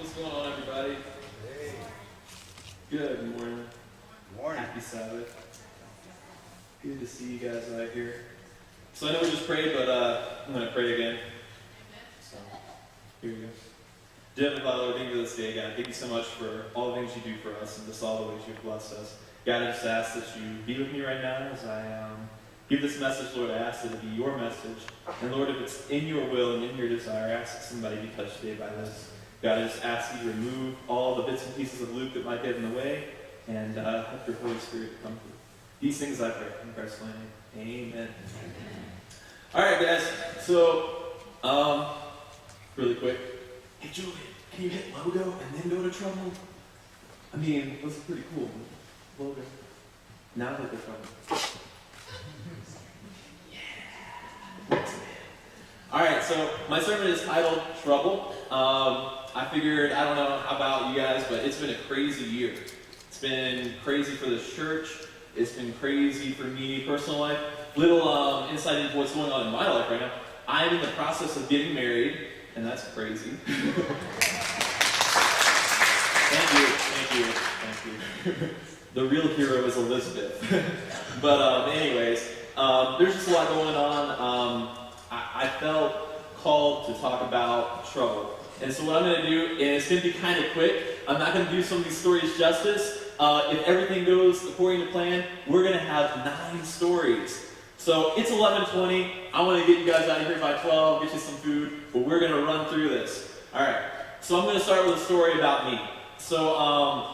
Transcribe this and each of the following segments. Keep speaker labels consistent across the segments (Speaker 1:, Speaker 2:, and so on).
Speaker 1: What's going on, everybody?
Speaker 2: Hey.
Speaker 1: Good morning.
Speaker 2: Good morning.
Speaker 1: Happy Sabbath. Good to see you guys right here. So I know we just prayed, but I'm going to pray again. So, here we go. Dear Heavenly Father, Lord, thank you for this day, God. Thank you so much for all the things you do for us and just all the ways you've blessed us. God, I just ask that you be with me right now as I give this message, Lord. I ask that it be your message. And Lord, if it's in your will and in your desire, I ask that somebody be touched today by this. God, I just ask you to remove all the bits and pieces of Luke that might get in the way and help your Holy Spirit to come through. These things I pray in Christ's name. Amen. All right, guys. So, really quick. Hey, Julian, can you hit logo and then go to trouble? I mean, that's pretty cool. Logo. Now hit the trouble. Yeah. All right, so my sermon is titled Trouble. I figured, I don't know about you guys, but it's been a crazy year. It's been crazy for this church. It's been crazy for me, personal life. Little insight into what's going on in my life right now. I'm in the process of getting married, and that's crazy. Thank you. The real hero is Elizabeth. But anyways, there's just a lot going on. I felt called to talk about trouble. And so what I'm going to do, and it's going to be kind of quick, I'm not going to do some of these stories justice. If everything goes according to plan, we're going to have 9 stories. So it's 11:20. I want to get you guys out of here by 12, get you some food, but we're going to run through this. All right. So I'm going to start with a story about me. So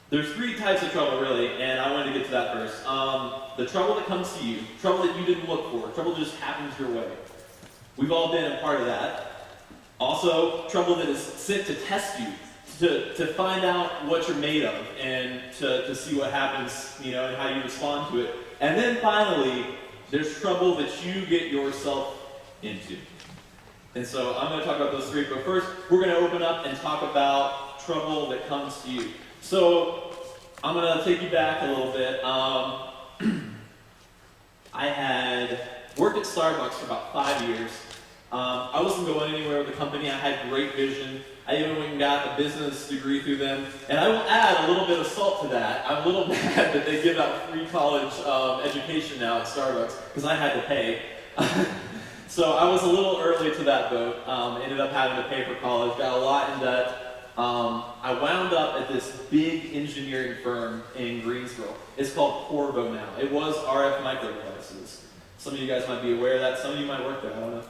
Speaker 1: there's 3 types of trouble, really, and I wanted to get to that first. The trouble that comes to you, trouble that you didn't look for, trouble that just happens your way. We've all been a part of that. Also, trouble that is sent to test you, to find out what you're made of, and to see what happens, and how you respond to it. And then finally, there's trouble that you get yourself into. And so I'm going to talk about those 3, but first, we're going to open up and talk about trouble that comes to you. So I'm going to take you back a little bit. I had worked at Starbucks for about 5 years. I wasn't going anywhere with the company. I had great vision. I even went and got a business degree through them. And I will add a little bit of salt to that. I'm a little mad that they give out free college education now at Starbucks, because I had to pay. So I was a little early to that boat. Ended up having to pay for college. Got a lot in debt. I wound up at this big engineering firm in Greensboro. It's called Corvo now. It was RF Micro Devices. Some of you guys might be aware of that. Some of you might work there. I don't know.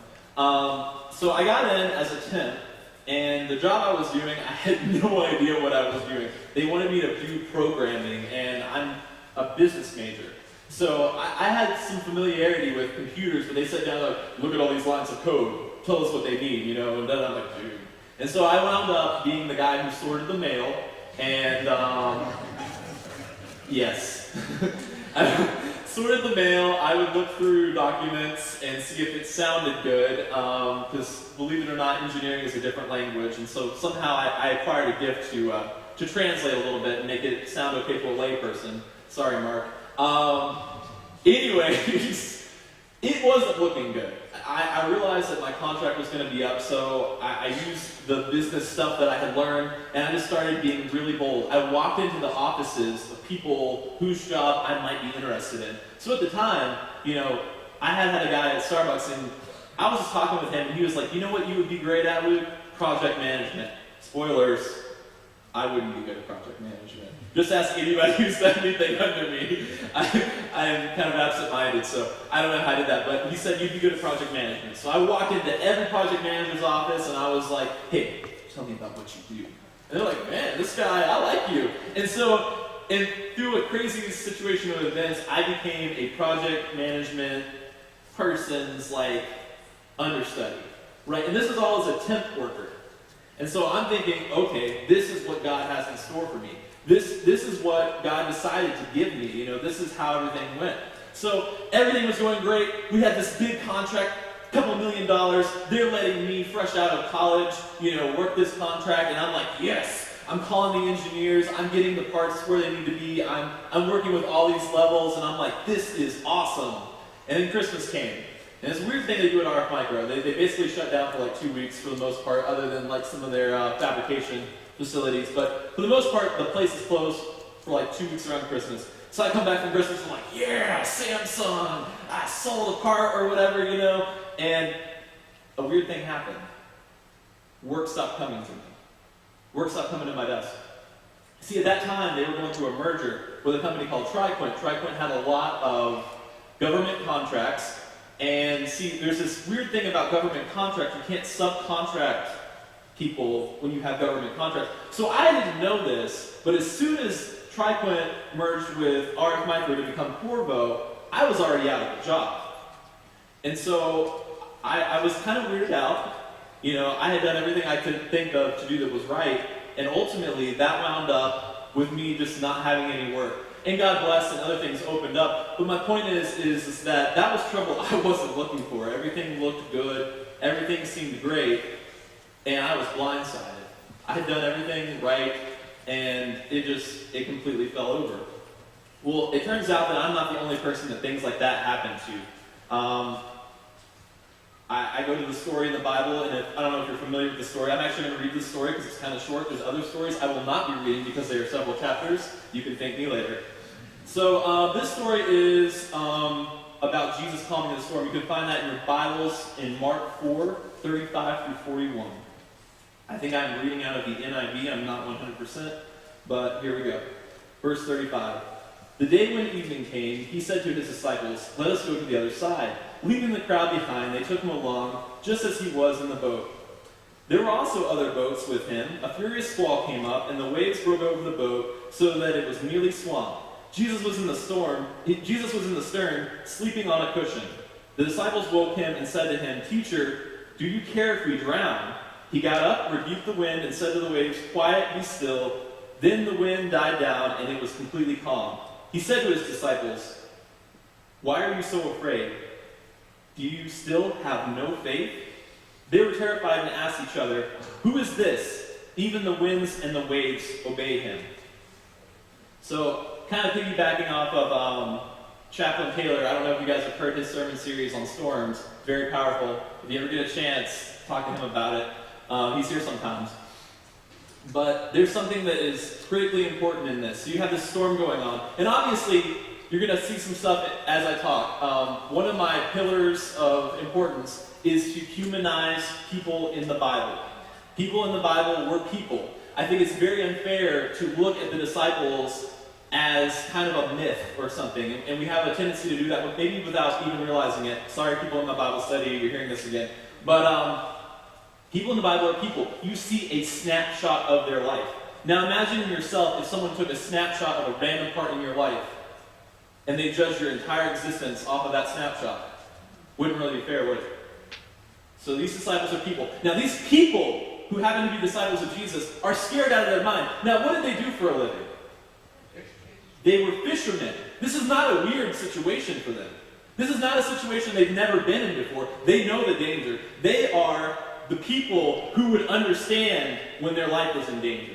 Speaker 1: So I got in as a temp, and the job I was doing, I had no idea what I was doing. They wanted me to do programming, and I'm a business major. So I had some familiarity with computers, but they sat down like, look at all these lines of code, tell us what they need, and then I'm like, dude. And so I wound up being the guy who sorted the mail, and yes. Sorted the mail. I would look through documents and see if it sounded good, because believe it or not, engineering is a different language, and so somehow I acquired a gift to translate a little bit and make it sound okay for a layperson. Sorry, Mark. Anyways, it wasn't looking good. I realized that my contract was going to be up, so I used the business stuff that I had learned, and I just started being really bold. I walked into the offices of people whose job I might be interested in. So at the time, I had a guy at Starbucks, and I was just talking with him, and he was like, you know what you would be great at, Luke? Project management. Spoilers, I wouldn't be good at project management. Just ask anybody who's done anything under me. I'm kind of absent-minded, so I don't know how I did that. But he said you'd be good at project management. So I walked into every project manager's office, and I was like, hey, tell me about what you do. And they're like, man, this guy, I like you. And so, through a crazy situation of events, I became a project management person's, understudy. Right? And this is all as a temp worker. And so I'm thinking, okay, this is what God has in store for me. This is what God decided to give me. This is how everything went. So everything was going great. We had this big contract, $2 million. They're letting me, fresh out of college, work this contract. And I'm like, yes. I'm calling the engineers. I'm getting the parts where they need to be. I'm working with all these levels. And I'm like, this is awesome. And then Christmas came. And it's a weird thing they do at RF Micro. They basically shut down for like 2 weeks for the most part, other than like some of their fabrication facilities. But for the most part, the place is closed for like 2 weeks around Christmas. So I come back from Christmas and I'm like, yeah, Samsung, I sold a part or whatever, and a weird thing happened. Work stopped coming to me. Work stopped coming to my desk. See, at that time, they were going through a merger with a company called TriQuint. TriQuint had a lot of government contracts. And see, there's this weird thing about government contracts. You can't subcontract people when you have government contracts. So I didn't know this, but as soon as TriQuint merged with RF Micro to become Corvo, I was already out of a job. And so I was kind of weirded out. I had done everything I could think of to do that was right. And ultimately, that wound up with me just not having any work. And God blessed, and other things opened up. But my point is that was trouble I wasn't looking for. Everything looked good. Everything seemed great. And I was blindsided. I had done everything right, and it completely fell over. Well, it turns out that I'm not the only person that things like that happen to. I go to the story in the Bible, and I don't know if you're familiar with the story. I'm actually going to read this story because it's kind of short. There's other stories I will not be reading because there are several chapters. You can thank me later. So this story is about Jesus calming the storm. You can find that in your Bibles in Mark 4, 35 through 41. I think I'm reading out of the NIV. I'm not 100%, but here we go. Verse 35. The day when evening came, he said to his disciples, "Let us go to the other side." Leaving the crowd behind, they took him along, just as he was in the boat. There were also other boats with him. A furious squall came up, and the waves broke over the boat, so that it was nearly swamped. Jesus was in the stern, sleeping on a cushion. The disciples woke him and said to him, "Teacher, do you care if we drown?" He got up, rebuked the wind, and said to the waves, "Quiet, be still." Then the wind died down, and it was completely calm. He said to his disciples, "Why are you so afraid? Do you still have no faith?" They were terrified and asked each other, "Who is this? Even the winds and the waves obey him." So, kind of piggybacking off of Chaplain Taylor, I don't know if you guys have heard his sermon series on storms. Very powerful. If you ever get a chance, talk to him about it. He's here sometimes. But there's something that is critically important in this. So you have this storm going on. And obviously, you're going to see some stuff as I talk. One of my pillars of importance is to humanize people in the Bible. People in the Bible were people. I think it's very unfair to look at the disciples as kind of a myth or something. And we have a tendency to do that, maybe without even realizing it. Sorry, people in my Bible study, you're hearing this again. But people in the Bible are people. You see a snapshot of their life. Now imagine yourself if someone took a snapshot of a random part in your life and they judged your entire existence off of that snapshot. Wouldn't really be fair, would it? So these disciples are people. Now these people who happen to be disciples of Jesus are scared out of their mind. Now what did they do for a living? They were fishermen. This is not a weird situation for them. This is not a situation they've never been in before. They know the danger. They are the people who would understand when their life was in danger.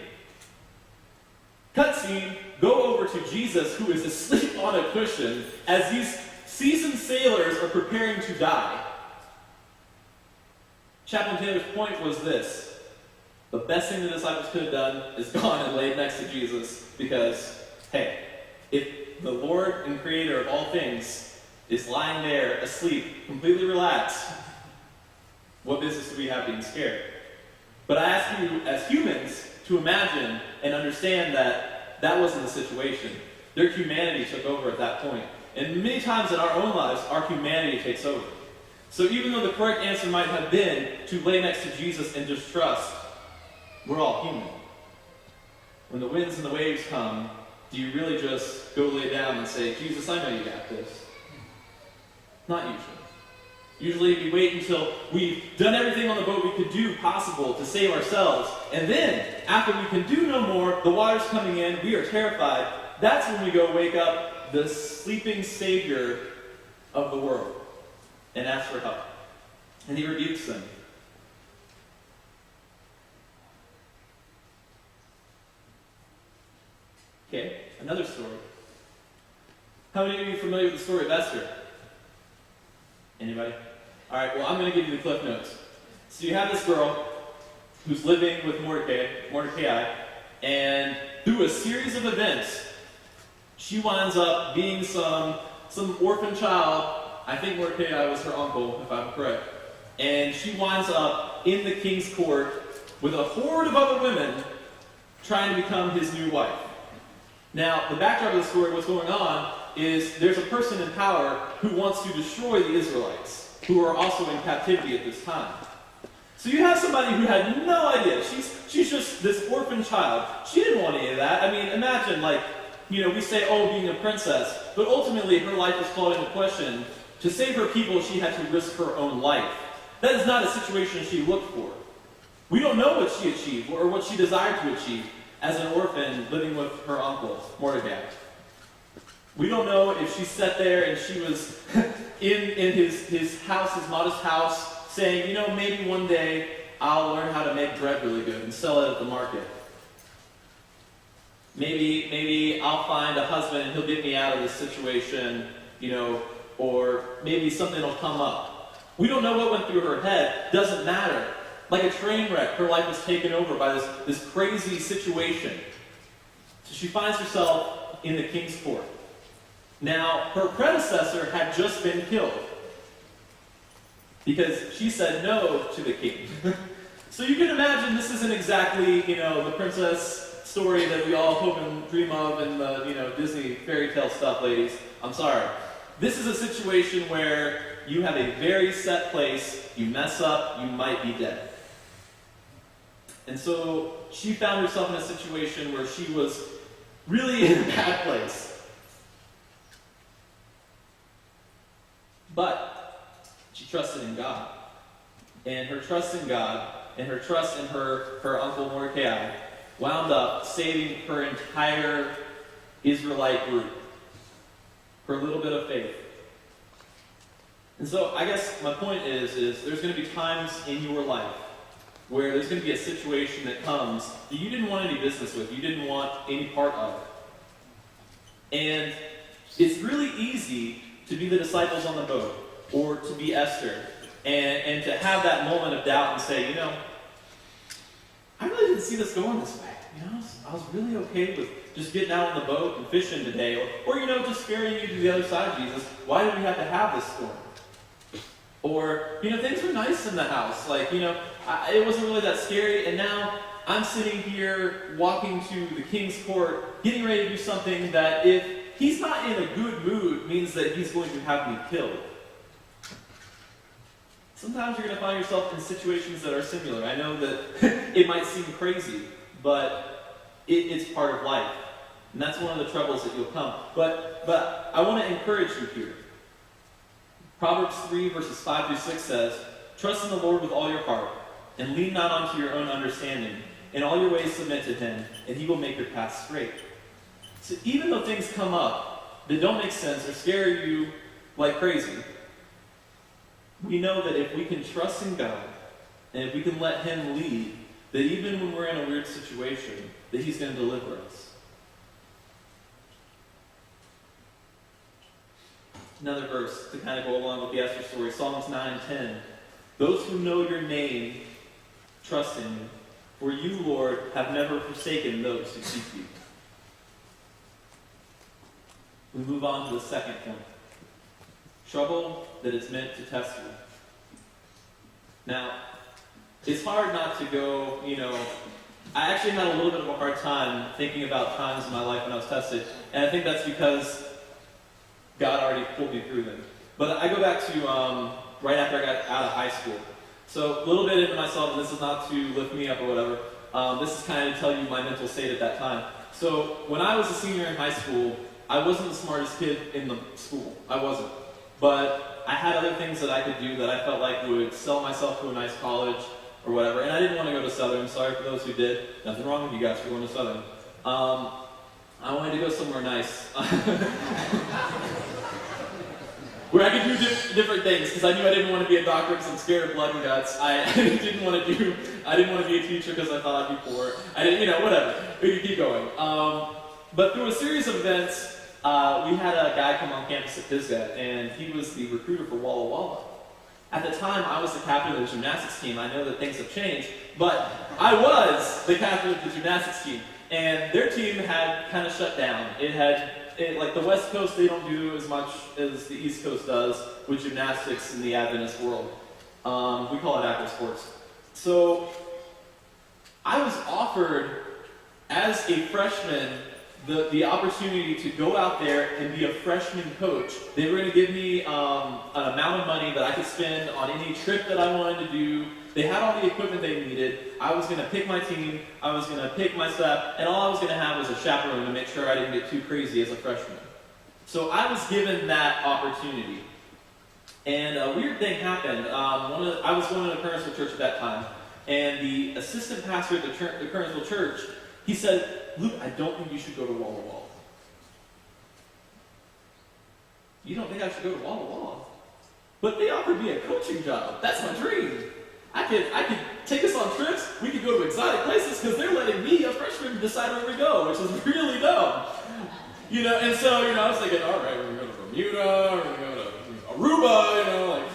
Speaker 1: Cutscene, go over to Jesus, who is asleep on a cushion as these seasoned sailors are preparing to die. Chaplain Taylor's point was this: the best thing the disciples could have done is gone and laid next to Jesus, because, hey, if the Lord and Creator of all things is lying there asleep, completely relaxed, what business do we have being scared? But I ask you, as humans, to imagine and understand that that wasn't the situation. Their humanity took over at that point. And many times in our own lives, our humanity takes over. So even though the correct answer might have been to lay next to Jesus and just trust, we're all human. When the winds and the waves come, do you really just go lay down and say, "Jesus, I know you got this"? Not usually. Usually we wait until we've done everything on the boat we could do possible to save ourselves. And then, after we can do no more, the water's coming in, we are terrified. That's when we go wake up the sleeping Savior of the world and ask for help. And he rebukes them. Okay, another story. How many of you are familiar with the story of Esther? Anybody? All right, well, I'm going to give you the cliff notes. So you have this girl who's living with Mordecai, and through a series of events, she winds up being some orphan child. I think Mordecai was her uncle, if I'm correct. And she winds up in the king's court with a horde of other women trying to become his new wife. Now, the backdrop of the story, what's going on, is there's a person in power who wants to destroy the Israelites, who are also in captivity at this time. So you have somebody who had no idea. She's just this orphan child. She didn't want any of that. I mean, imagine, we say, being a princess, but ultimately her life was called into question. To save her people, she had to risk her own life. That is not a situation she looked for. We don't know what she achieved or what she desired to achieve as an orphan living with her uncle, Mordecai. We don't know if she sat there and she was in his house, his modest house, saying, maybe one day I'll learn how to make bread really good and sell it at the market. Maybe I'll find a husband and he'll get me out of this situation, or maybe something will come up. We don't know what went through her head. Doesn't matter. Like a train wreck, her life was taken over by this crazy situation. So she finds herself in the king's court. Now, her predecessor had just been killed because she said no to the king. So you can imagine this isn't exactly, the princess story that we all hope and dream of in the, Disney fairy tale stuff, ladies. I'm sorry. This is a situation where you have a very set place, you mess up, you might be dead. And so she found herself in a situation where she was really in a bad place. But she trusted in God. And her trust in God and her trust in her uncle Mordecai wound up saving her entire Israelite group. Her little bit of faith. And so I guess my point is there's going to be times in your life where there's going to be a situation that comes that you didn't want any business with, you didn't want any part of. And it's really easy to be the disciples on the boat, or to be Esther, and to have that moment of doubt and say, I really didn't see this going this way. I was really okay with just getting out on the boat and fishing today, or just ferrying you to the other side of Jesus. Why did we have to have this storm? Or, things were nice in the house. It wasn't really that scary, and now I'm sitting here walking to the king's court, getting ready to do something that if he's not in a good mood means that he's going to have me killed. Sometimes you're going to find yourself in situations that are similar. I know that it might seem crazy, but it's part of life. And that's one of the troubles that you'll come. But I want to encourage you here. Proverbs 3 verses 5 through 6 says, "Trust in the Lord with all your heart, and lean not onto your own understanding. In all your ways submit to him, and he will make your path straight." So even though things come up that don't make sense or scare you like crazy, we know that if we can trust in God, and if we can let him lead, that even when we're in a weird situation, that he's going to deliver us. Another verse to kind of go along with the Esther story, Psalms 9:10. "Those who know your name trust in you, for you, Lord, have never forsaken those who seek you." We move on to the second point. Trouble that is meant to test you. Now, it's hard not to go, I actually had a little bit of a hard time thinking about times in my life when I was tested, and I think that's because God already pulled me through them. But I go back to right after I got out of high school. So a little bit into myself, and this is not to lift me up or whatever. This is kind of to tell you my mental state at that time. So when I was a senior in high school, I wasn't the smartest kid in the school. I wasn't. But I had other things that I could do that I felt like would sell myself to a nice college or whatever. And I didn't want to go to Southern. Sorry for those who did. Nothing wrong with you guys for going to Southern. I wanted to go somewhere nice. Where I could do different things, because I knew I didn't want to be a doctor because I'm scared of blood and guts. I didn't want to be a teacher because I thought I'd be poor. I didn't, whatever. We could keep going. But through a series of events, we had a guy come on campus at Pisgah, and he was the recruiter for Walla Walla. At the time, I was the captain of the gymnastics team. I know that things have changed, but I was the captain of the gymnastics team. And their team had kind of shut down. Like the West Coast, they don't do as much as the East Coast does with gymnastics in the Adventist world. We call it active sports. So I was offered, as a freshman, the opportunity to go out there and be a freshman coach. They were going to give me an amount of money that I could spend on any trip that I wanted to do. They had all the equipment they needed. I was going to pick my team. I was going to pick my staff. And all I was going to have was a chaperone to make sure I didn't get too crazy as a freshman. So I was given that opportunity. And a weird thing happened. I was going to the Kernersville Church at that time. And the assistant pastor at the Kernersville Church, he said, "Luke, I don't think you should go to Walla Walla." You don't think I should go to Walla Walla? But they offered me a coaching job. That's my dream. I could take us on trips. We could go to exotic places because they're letting me, a freshman, decide where we go, which is really dumb. And so, I was thinking, all right, we're going to go to Bermuda, we're going to go to Aruba,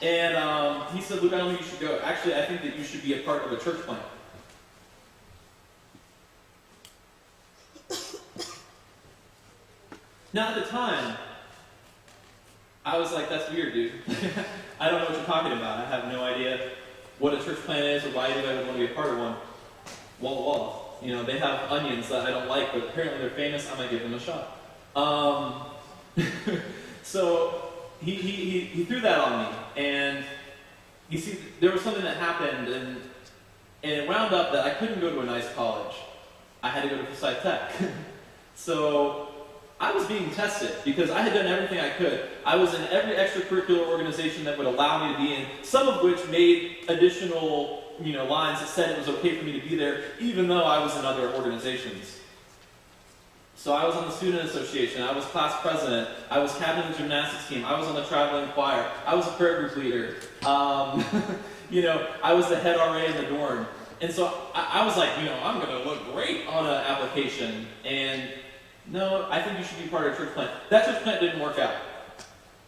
Speaker 1: And he said, "Luke, I don't think you should go. Actually, I think that you should be a part of a church plant." Now, at the time, I was like, "That's weird, dude. I don't know what you're talking about. I have no idea what a church plant is or why anybody would want to be a part of one." Walla Walla. They have onions that I don't like, but apparently they're famous. I might give them a shot. So he threw that on me, and you see, there was something that happened, and it wound up that I couldn't go to a nice college. I had to go to Forsyth Tech. So I was being tested because I had done everything I could. I was in every extracurricular organization that would allow me to be in, some of which made additional lines that said it was okay for me to be there, even though I was in other organizations. So I was on the student association, I was class president, I was captain of the gymnastics team, I was on the traveling choir, I was a prayer group leader, I was the head RA in the dorm. And so I was like, I'm going to look great on an application. And no, I think you should be part of a church plant. That church plant didn't work out.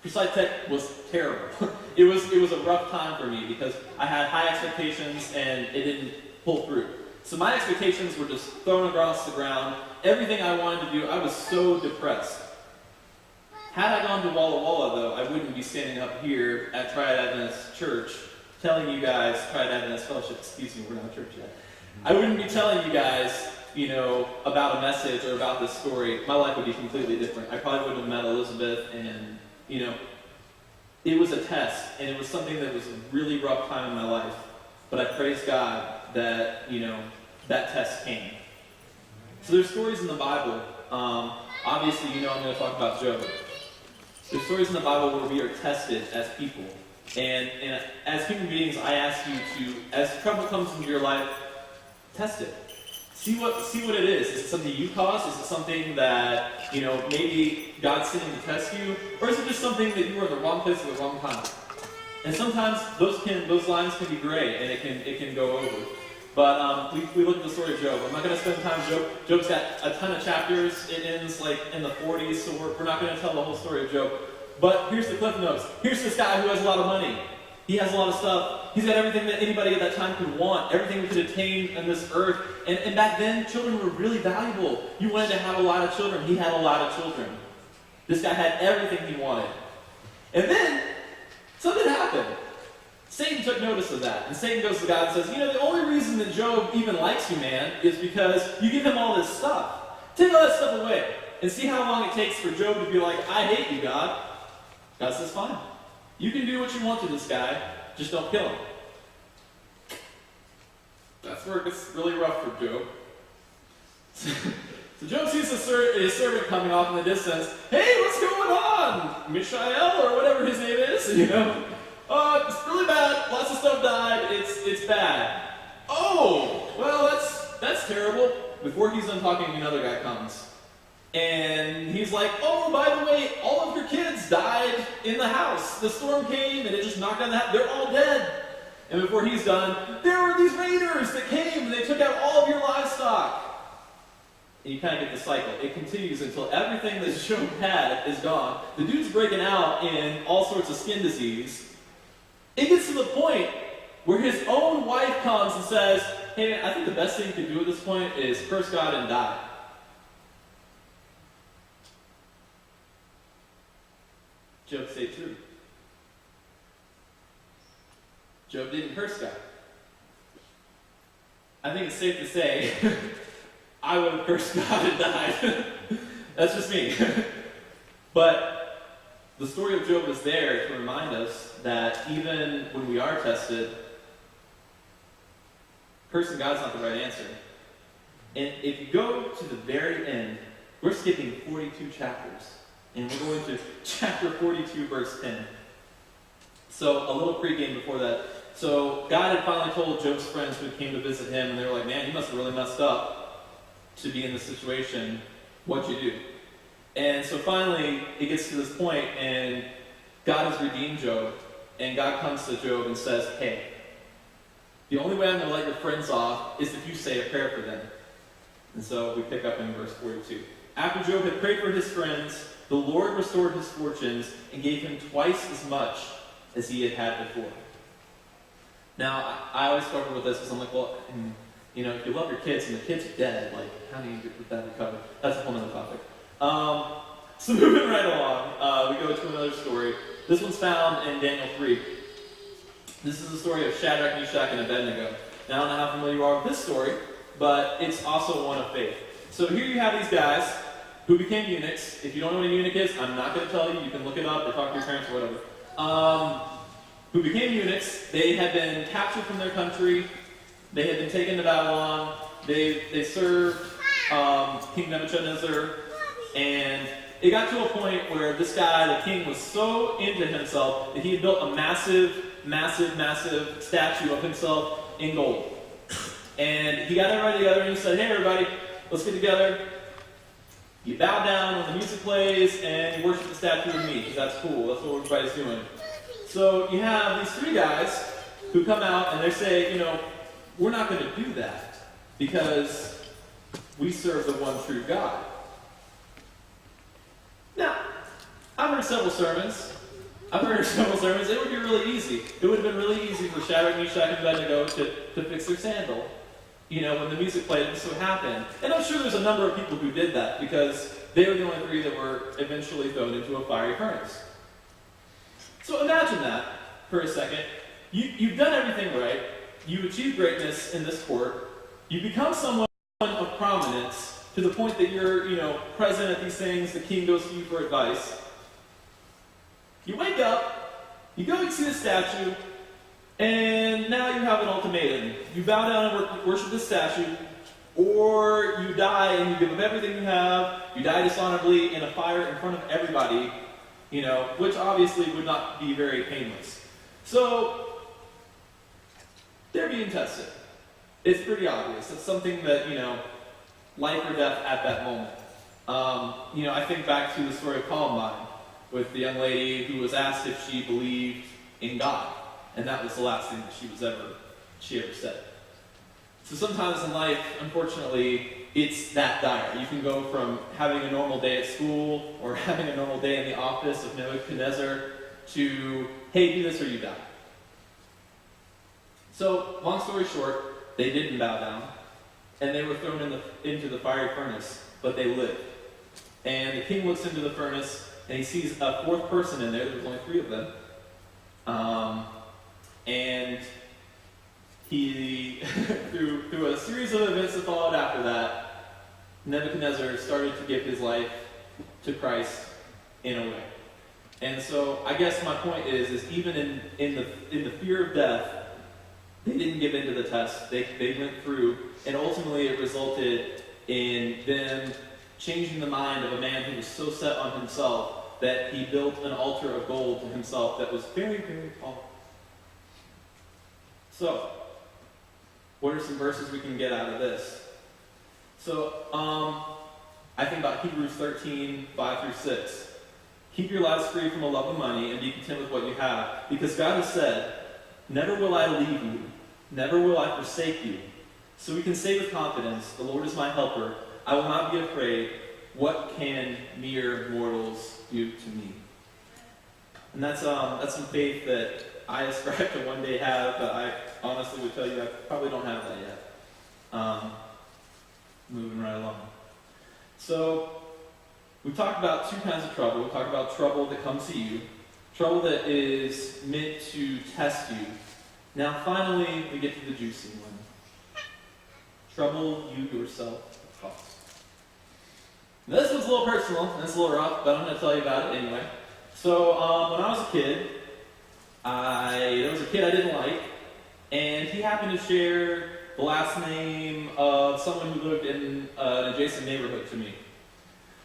Speaker 1: Forsyth Tech was terrible. It was a rough time for me because I had high expectations and it didn't pull through. So my expectations were just thrown across the ground. Everything I wanted to do, I was so depressed. Had I gone to Walla Walla, though, I wouldn't be standing up here at Triad Adventist Church telling you guys, Triad Adventist Fellowship, excuse me, we're not a church yet. I wouldn't be telling you guys, about a message or about this story. My life would be completely different. I probably wouldn't have met Elizabeth, and, it was a test, and it was something that was a really rough time in my life. But I praise God that, that test came. So there's stories in the Bible. Obviously, I'm going to talk about Job. There's stories in the Bible where we are tested as people. And as human beings, I ask you to, as trouble comes into your life, test it. See what it is. Is it something you caused? Is it something that, maybe God's sending to test you? Or is it just something that you were in the wrong place at the wrong time? And sometimes those lines can be gray, and it can go over. But we look at the story of Job. I'm not going to spend time with Job. Job's got a ton of chapters. It ends in the 40s, so we're not going to tell the whole story of Job. But here's the cliff notes. Here's this guy who has a lot of money. He has a lot of stuff. He's got everything that anybody at that time could want, everything we could attain on this earth. And back then, children were really valuable. You wanted to have a lot of children. He had a lot of children. This guy had everything he wanted. And then, something happened. Satan took notice of that. And Satan goes to God and says, the only reason that Job even likes you, man, is because you give him all this stuff. Take all that stuff away. And see how long it takes for Job to be like, I hate you, God. God says, fine. You can do what you want to this guy, just don't kill him. That's where it gets really rough for Job. So Job sees his servant coming off in the distance. Hey, what's going on? Mishael, or whatever his name is, it's really bad. Lots of stuff died. It's bad. Oh, well, that's terrible. Before he's done talking, another guy comes. And he's like, oh, by the way, all of your kids died in the house. The storm came and it just knocked down the house. They're all dead. And before he's done, there were these raiders that came and they took out all of your livestock. And you kind of get the cycle. It continues until everything that Job had is gone. The dude's breaking out in all sorts of skin disease. It gets to the point where his own wife comes and says, hey man, I think the best thing you can do at this point is curse God and die. Job stayed true. Job didn't curse God. I think it's safe to say I would have cursed God and died. That's just me. But the story of Job is there to remind us that even when we are tested, cursing God's not the right answer. And if you go to the very end, we're skipping 42 chapters. And we're going to chapter 42, verse 10. So a little pregame before that. So God had finally told Job's friends who came to visit him, and they were like, man, you must have really messed up to be in this situation. What'd you do? And so finally, it gets to this point, and God has redeemed Job. And God comes to Job and says, hey, the only way I'm going to let your friends off is if you say a prayer for them. And so we pick up in verse 42. After Job had prayed for his friends, the Lord restored his fortunes and gave him twice as much as he had had before. Now, I always struggle with this because I'm like, well, if you love your kids and the kids are dead, like, how do you get that recovered? That's a whole other topic. So moving right along, we go to another story. This one's found in Daniel 3. This is the story of Shadrach, Meshach, and Abednego. Now, I don't know how familiar you are with this story, but it's also one of faith. So here you have these guys who became eunuchs. If you don't know what a eunuch is, I'm not going to tell you. You can look it up or talk to your parents or whatever. Who became eunuchs. They had been captured from their country. They had been taken to Babylon. They served King Nebuchadnezzar. And it got to a point where this guy, the king, was so into himself that he had built a massive statue of himself in gold. And he got everybody together and he said, hey everybody, let's get together. You bow down when the music plays and you worship the statue of me, because that's cool. That's what everybody's doing. So you have these three guys who come out and they say, we're not going to do that because we serve the one true God. Now, I've heard several sermons. It would be really easy. It would have been really easy for Shadrach, Meshach, and Abednego to fix their sandal. When the music played, this would happen. And I'm sure there's a number of people who did that because they were the only three that were eventually thrown into a fiery furnace. So imagine that for a second. You've done everything right. You've achieved greatness in this court. You become someone of prominence to the point that you're, present at these things. The king goes to you for advice. You wake up, you go and see the statue, and now you have an ultimatum. You bow down and worship the statue, or you die and you give up everything you have. You die dishonorably in a fire in front of everybody, which obviously would not be very painless. So, they're being tested. It's pretty obvious. It's something that, life or death at that moment. I think back to the story of Columbine with the young lady who was asked if she believed in God. And that was the last thing that she ever said. So sometimes in life, unfortunately, it's that dire. You can go from having a normal day at school or having a normal day in the office of Nebuchadnezzar to, hey, do this or you die. So, long story short, they didn't bow down, and they were thrown into the fiery furnace, but they lived. And the king looks into the furnace, and he sees a fourth person in there. There was only three of them. And he, through a series of events that followed after that, Nebuchadnezzar started to give his life to Christ in a way. And so I guess my point is even in the fear of death, they didn't give in to the test. They went through, and ultimately it resulted in them changing the mind of a man who was so set on himself that he built an altar of gold to himself that was very, very tall. So, what are some verses we can get out of this? So, I think about Hebrews 13, 5 through 6. Keep your lives free from the love of money and be content with what you have, because God has said, never will I leave you, never will I forsake you. So we can say with confidence, the Lord is my helper, I will not be afraid. What can mere mortals do to me? And that's some faith that I aspire to one day have, but I honestly would tell you I probably don't have that yet. Moving right along. So, we talked about two kinds of trouble. We talked about trouble that comes to you, trouble that is meant to test you. Now, finally, we get to the juicy one. Trouble you yourself cause. Now, this was a little personal, and it's a little rough, but I'm going to tell you about it anyway. So, when I was a kid, there was a kid I didn't like, and he happened to share the last name of someone who lived in an adjacent neighborhood to me.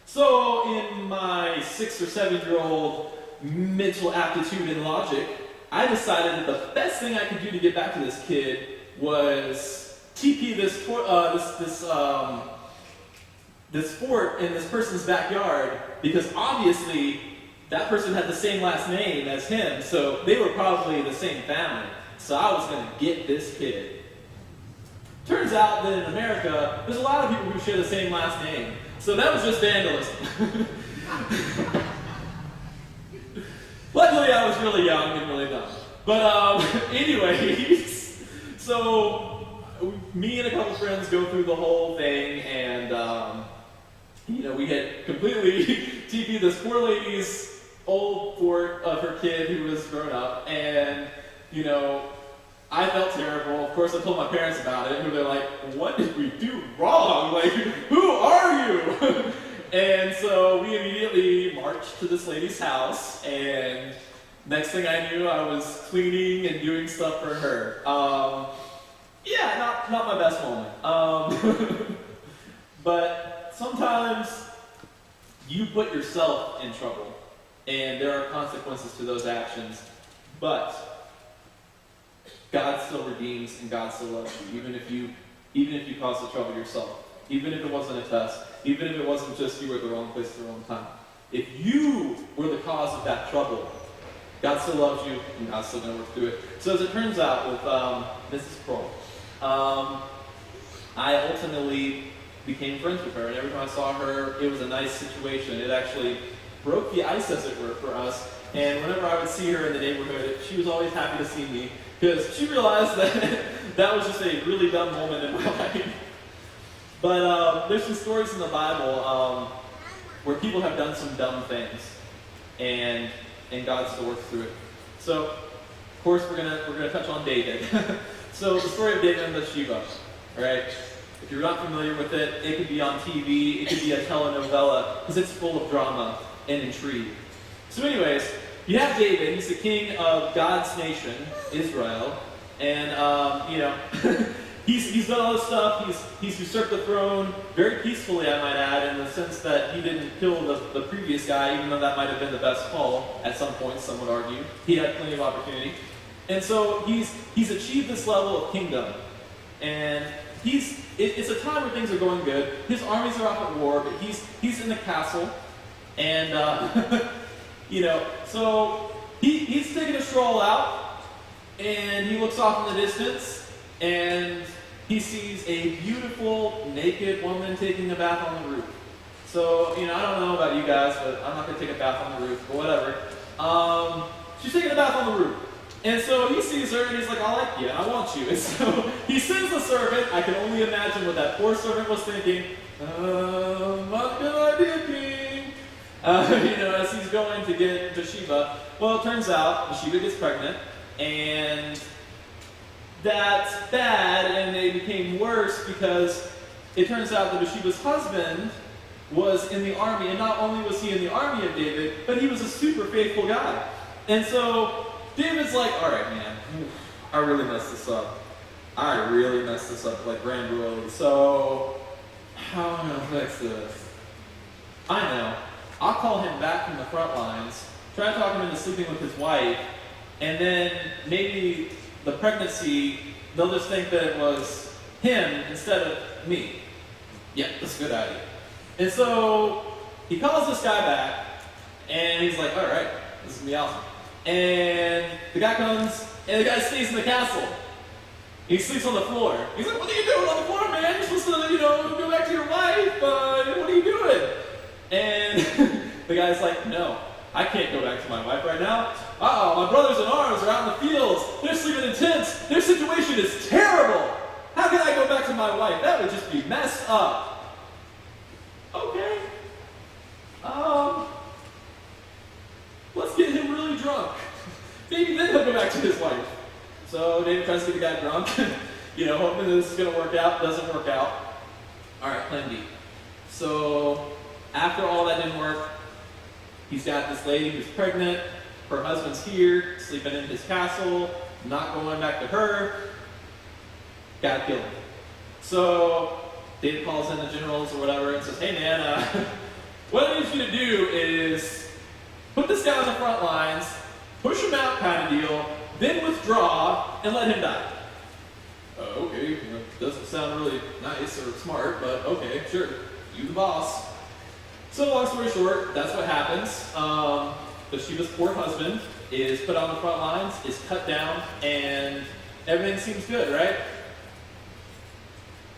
Speaker 1: So, in my 6 or 7-year-old mental aptitude and logic, I decided that the best thing I could do to get back to this kid was TP this fort in this person's backyard, because obviously that person had the same last name as him, so they were probably the same family. So I was going to get this kid. Turns out that in America, there's a lot of people who share the same last name. So that was just vandalism. Luckily, I was really young and really dumb. But anyways, so me and a couple friends go through the whole thing, and we had completely TP'd this poor lady's old fort of her kid who was grown up, and I felt terrible. Of course, I told my parents about it, and they're like, "What did we do wrong? Like, who are you?" And so we immediately marched to this lady's house, and next thing I knew, I was cleaning and doing stuff for her. Not my best moment. But sometimes you put yourself in trouble, and there are consequences to those actions. But God still redeems, and God still loves you, even if you cause the trouble yourself, even if it wasn't a test, even if it wasn't just you were at the wrong place at the wrong time. If you were the cause of that trouble, God still loves you, and God's still going to work through it. So as it turns out with Mrs. Kroll, I ultimately became friends with her, and every time I saw her, it was a nice situation. It actually broke the ice, as it were, for us. And whenever I would see her in the neighborhood, she was always happy to see me, because she realized that that was just a really dumb moment in my life. But there's some stories in the Bible where people have done some dumb things, and God still works through it. So, of course, we're gonna touch on David. So the story of David and Bathsheba, right? If you're not familiar with it, it could be on TV, it could be a telenovela, because it's full of drama and intrigue. So anyways, you have David. He's the king of God's nation, Israel, and he's done all this stuff. He's usurped the throne very peacefully, I might add, in the sense that he didn't kill the previous guy, even though that might have been the best call at some point. Some would argue he had plenty of opportunity, and so he's achieved this level of kingdom, and it's a time where things are going good. His armies are off at war, but he's in the castle, and so he's taking a stroll out, and he looks off in the distance, and he sees a beautiful naked woman taking a bath on the roof. So, I don't know about you guys, but I'm not going to take a bath on the roof, but whatever. She's taking a bath on the roof. And so he sees her, and he's like, "I like you, and I want you." And so he sends the servant. I can only imagine what that poor servant was thinking. What can I do, king? As he's going to get Bathsheba. Well, it turns out Bathsheba gets pregnant, and that's bad, and it became worse because it turns out that Bathsheba's husband was in the army, and not only was he in the army of David, but he was a super faithful guy. And so David's like, "All right, man, I really messed this up. Like grand royally. So how am I going to fix this? I know. I'll call him back from the front lines, try to talk him into sleeping with his wife, and then maybe the pregnancy, they'll just think that it was him instead of me." Yeah, that's a good idea. And so he calls this guy back, and he's like, "All right, this is going to be awesome." And the guy comes, and the guy stays in the castle. He sleeps on the floor. He's like, "What are you doing on the floor, man? You're supposed to, go back to your wife. What are you doing?" And the guy's like, "No, I can't go back to my wife right now. my brothers in arms are out in the fields. They're sleeping in tents. Their situation is terrible. How can I go back to my wife? That would just be messed up. Okay. Let's get him really drunk. Maybe then he'll go back to his wife. So David tries to get the guy drunk, hoping this is going to work out. Doesn't work out. All right, plan B. So after all that didn't work, he's got this lady who's pregnant. Her husband's here, sleeping in his castle, not going back to her. Gotta kill him. So David calls in the generals or whatever and says, hey man, what I need you to do is put this guy on the front lines, push him out kind of deal, then withdraw and let him die. Okay, doesn't sound really nice or smart, but okay, sure, you the boss. So long story short, that's what happens. Bathsheba's poor husband is put on the front lines, is cut down, and everything seems good, right?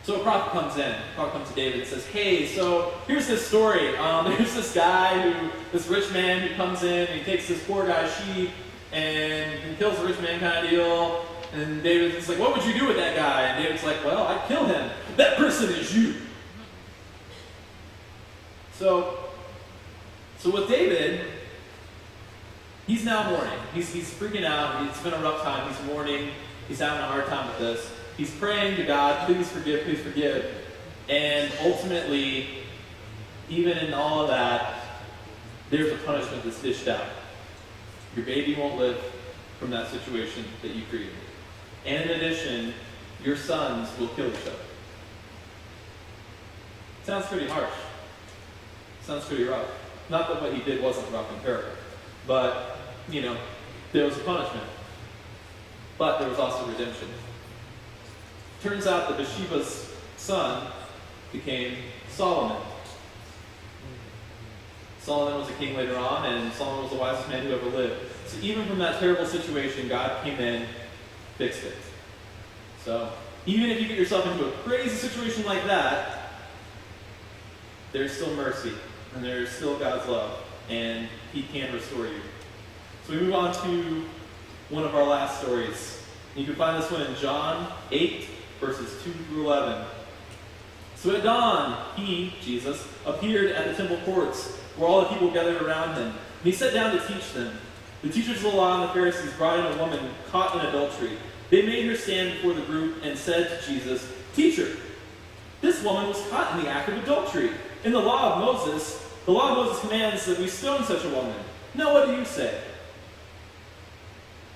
Speaker 1: So a prophet comes in. A prophet comes to David and says, hey, so here's this story. There's this guy, this rich man who comes in and he takes this poor guy's sheep and he kills the rich man kind of deal. And David's like, what would you do with that guy? And David's like, well, I'd kill him. That person is you. So with David, he's now mourning. He's freaking out. It's been a rough time. He's mourning. He's having a hard time with this. He's praying to God, please forgive, please forgive. And ultimately, even in all of that, there's a punishment that's dished out. Your baby won't live from that situation that you created. And in addition, your sons will kill each other. Sounds pretty harsh. Sounds pretty rough. Not that what he did wasn't rough and terrible, but, there was a punishment. But there was also redemption. Turns out that Bathsheba's son became Solomon. Solomon was a king later on, and Solomon was the wisest man who ever lived. So even from that terrible situation, God came in, fixed it. So even if you get yourself into a crazy situation like that, there's still mercy, and there's still God's love, and He can restore you. So we move on to one of our last stories. You can find this one in John 8, verses 2 through 11. So at dawn, He, Jesus, appeared at the temple courts, where all the people gathered around Him. And He sat down to teach them. The teachers of the law and the Pharisees brought in a woman caught in adultery. They made her stand before the group and said to Jesus, Teacher, this woman was caught in the act of adultery. In the law of Moses commands that we stone such a woman. Now what do you say?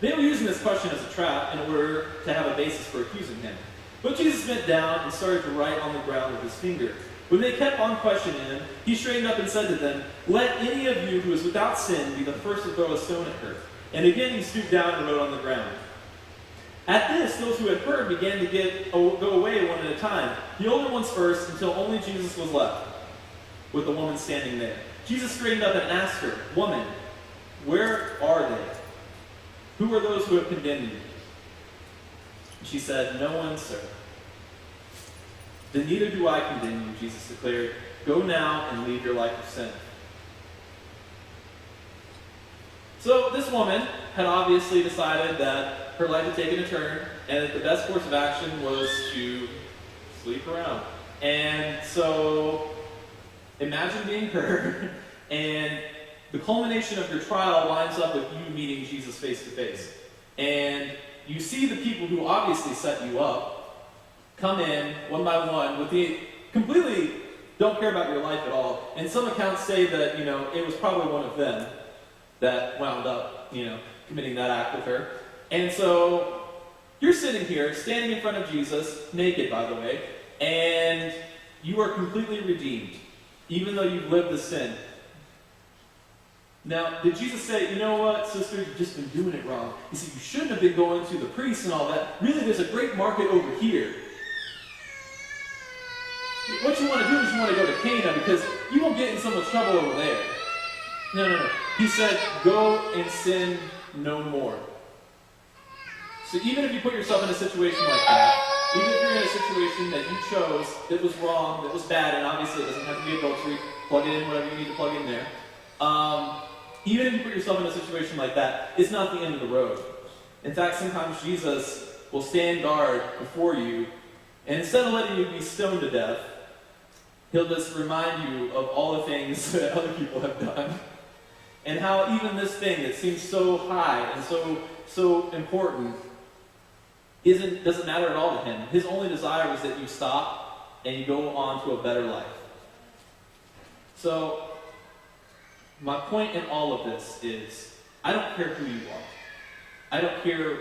Speaker 1: They were using this question as a trap in order to have a basis for accusing Him. But Jesus bent down and started to write on the ground with His finger. When they kept on questioning Him, He straightened up and said to them, Let any of you who is without sin be the first to throw a stone at her. And again He stooped down and wrote on the ground. At this, those who had heard began to go away one at a time, the older ones first, until only Jesus was left, with the woman standing there. Jesus straightened up and asked her, Woman, where are they? Who are those who have condemned you? She said, No one, sir. Then neither do I condemn you, Jesus declared. Go now and leave your life of sin. So this woman had obviously decided that her life had taken a turn, and that the best course of action was to sleep around. And so imagine being her, and the culmination of your trial lines up with you meeting Jesus face to face. And you see the people who obviously set you up come in one by one with the completely don't care about your life at all. And some accounts say that, it was probably one of them that wound up, committing that act with her. And so you're sitting here, standing in front of Jesus, naked by the way, and you are completely redeemed, even though you've lived the sin. Now, did Jesus say, you know what, sister, you've just been doing it wrong? He said, you shouldn't have been going to the priest and all that. Really, there's a great market over here. What you want to do is you want to go to Cana because you won't get in so much trouble over there. No. He said, go and sin no more. So even if you put yourself in a situation like that, even if you're in a situation that you chose that was wrong, that was bad, and obviously it doesn't have to be adultery, plug it in whatever you need to plug in there. Even if you put yourself in a situation like that, it's not the end of the road. In fact, sometimes Jesus will stand guard before you, and instead of letting you be stoned to death, he'll just remind you of all the things that other people have done, and how even this thing that seems so high and so important doesn't matter at all to him. His only desire is that you stop and you go on to a better life. So, my point in all of this is, I don't care who you are. I don't care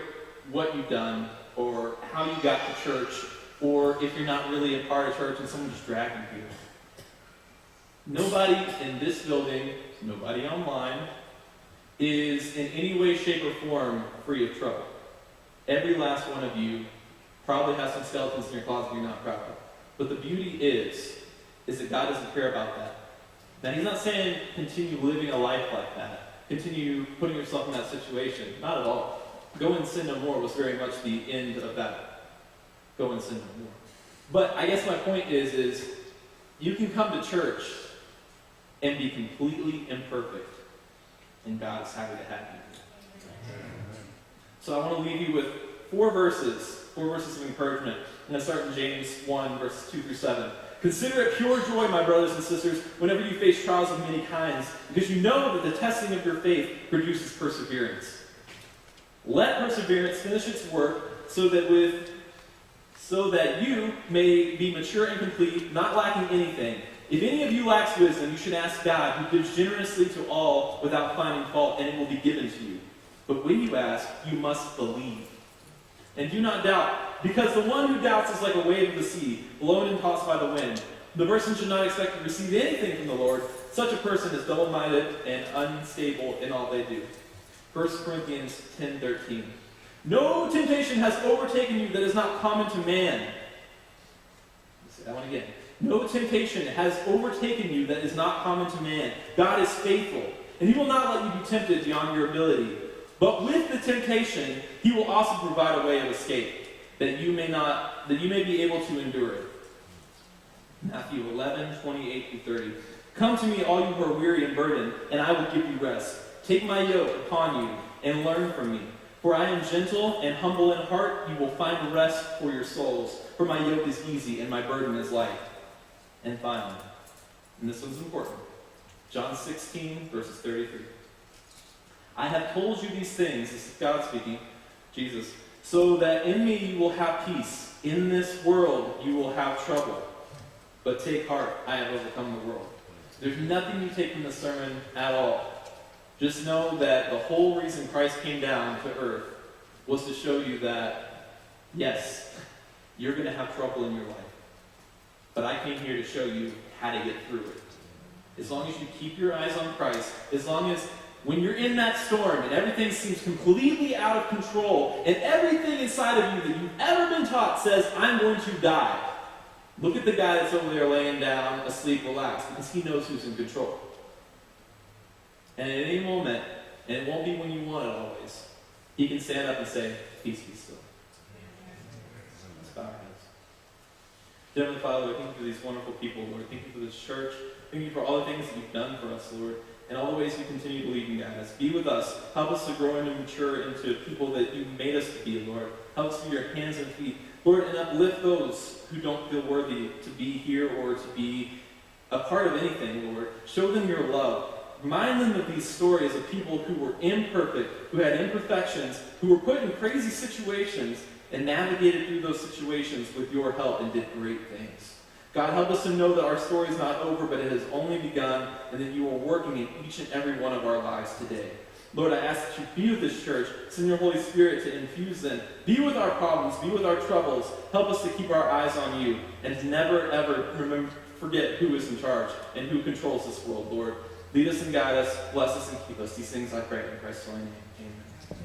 Speaker 1: what you've done, or how you got to church, or if you're not really a part of church and someone just dragged you here. Nobody in this building, nobody online, is in any way, shape, or form free of trouble. Every last one of you probably has some skeletons in your closet you're not proud of. But the beauty is that God doesn't care about that. Now, he's not saying continue living a life like that. Continue putting yourself in that situation. Not at all. Go and sin no more was very much the end of that. Go and sin no more. But I guess my point is you can come to church and be completely imperfect, and God is happy to have you. So I want to leave you with four verses of encouragement. I'm going to start in James 1, verses 2 through 7. Consider it pure joy, my brothers and sisters, whenever you face trials of many kinds, because you know that the testing of your faith produces perseverance. Let perseverance finish its work, so that you may be mature and complete, not lacking anything. If any of you lacks wisdom, you should ask God, who gives generously to all without finding fault, and it will be given to you. But when you ask, you must believe. And do not doubt, because the one who doubts is like a wave of the sea, blown and tossed by the wind. The person should not expect to receive anything from the Lord. Such a person is double-minded and unstable in all they do. 1 Corinthians 10:13. No temptation has overtaken you that is not common to man. Let's say that one again. No temptation has overtaken you that is not common to man. God is faithful, and he will not let you be tempted beyond your ability. But with the temptation, he will also provide a way of escape, that you may be able to endure it. Matthew 11:28-30. Come to me, all you who are weary and burdened, and I will give you rest. Take my yoke upon you and learn from me. For I am gentle and humble in heart. You will find rest for your souls. For my yoke is easy and my burden is light. And finally, and this one's important, John 16, verses 33. I have told you these things, this is God speaking, Jesus, so that in me you will have peace. In this world you will have trouble. But take heart, I have overcome the world. There's nothing you take from this sermon at all. Just know that the whole reason Christ came down to earth was to show you that, yes, you're going to have trouble in your life. But I came here to show you how to get through it. As long as you keep your eyes on Christ, as long as when you're in that storm and everything seems completely out of control and everything inside of you that you've ever been taught says, I'm going to die. Look at the guy that's over there laying down, asleep, relaxed, because he knows who's in control. And at any moment, and it won't be when you want it always, he can stand up and say, peace be still. Let's bow our heads. Heavenly Father, thank you for these wonderful people, Lord. Thank you for this church. Thank you for all the things that you've done for us, Lord, and all the ways you continue to lead and guide us. Be with us. Help us to grow and mature into people that you made us to be, Lord. Help us to be your hands and feet, Lord, and uplift those who don't feel worthy to be here or to be a part of anything, Lord. Show them your love. Remind them of these stories of people who were imperfect, who had imperfections, who were put in crazy situations and navigated through those situations with your help and did great things. God, help us to know that our story is not over, but it has only begun, and that you are working in each and every one of our lives today. Lord, I ask that you be with this church. Send your Holy Spirit to infuse them. Be with our problems. Be with our troubles. Help us to keep our eyes on you and to never, ever forget who is in charge and who controls this world, Lord. Lead us and guide us. Bless us and keep us. These things I pray in Christ's holy name. Amen.